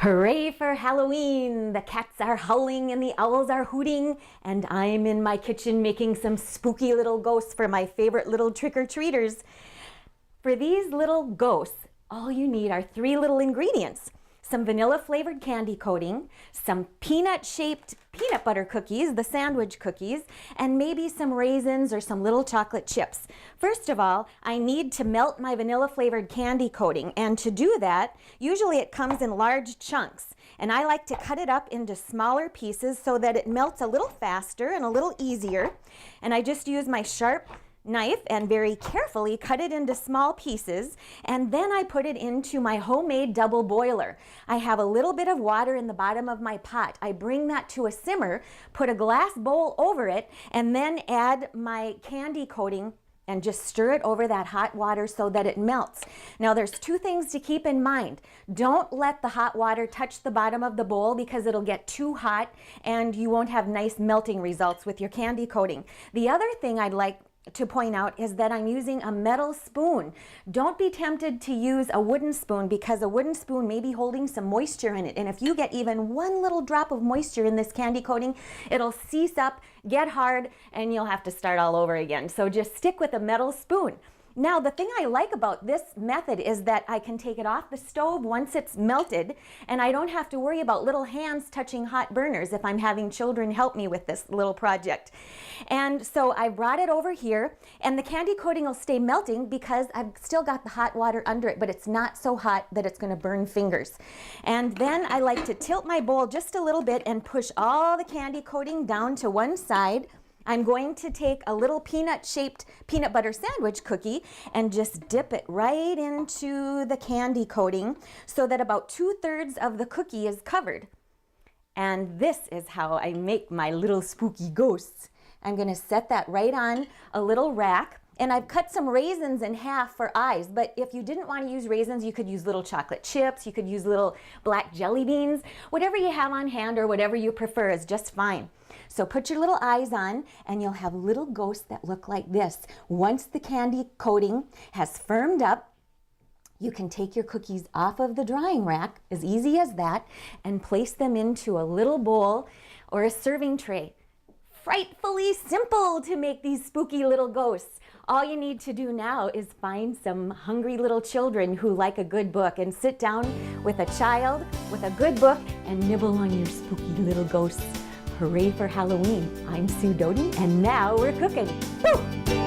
Hooray for Halloween! The cats are howling and the owls are hooting, and I'm in my kitchen making some spooky little ghosts for my favorite little trick-or-treaters. For these little ghosts, all you need are 3 little ingredients. Some vanilla-flavored candy coating, some peanut-shaped peanut butter cookies, the sandwich cookies, and maybe some raisins or some little chocolate chips. First of all, I need to melt my vanilla-flavored candy coating, and to do that, usually it comes in large chunks, and I like to cut it up into smaller pieces so that it melts a little faster and a little easier. And I just use my sharp knife and very carefully cut it into small pieces, and then I put it into my homemade double boiler. I have a little bit of water in the bottom of my pot. I bring that to a simmer, put a glass bowl over it, and then add my candy coating and just stir it over that hot water so that it melts. Now there's 2 things to keep in mind. Don't let the hot water touch the bottom of the bowl because it'll get too hot and you won't have nice melting results with your candy coating. The other thing I'd like to point out is that I'm using a metal spoon. Don't be tempted to use a wooden spoon because a wooden spoon may be holding some moisture in it, and if you get even 1 little drop of moisture in this candy coating, it'll seize up, get hard, and you'll have to start all over again. So just stick with a metal spoon. Now, the thing I like about this method is that I can take it off the stove once it's melted, and I don't have to worry about little hands touching hot burners if I'm having children help me with this little project. And so I brought it over here, and the candy coating will stay melting because I've still got the hot water under it, but it's not so hot that it's going to burn fingers. And then I like to tilt my bowl just a little bit and push all the candy coating down to one side. I'm going to take a little peanut-shaped peanut butter sandwich cookie and just dip it right into the candy coating so that about 2/3 of the cookie is covered. And this is how I make my little spooky ghosts. I'm going to set that right on a little rack. And I've cut some raisins in half for eyes, but if you didn't want to use raisins, you could use little chocolate chips, you could use little black jelly beans. Whatever you have on hand or whatever you prefer is just fine. So put your little eyes on and you'll have little ghosts that look like this. Once the candy coating has firmed up, you can take your cookies off of the drying rack, as easy as that, and place them into a little bowl or a serving tray. Frightfully simple to make these spooky little ghosts. All you need to do now is find some hungry little children who like a good book and sit down with a child with a good book and nibble on your spooky little ghosts. Hooray for Halloween. I'm Sue Doeden, and now we're cooking. Woo!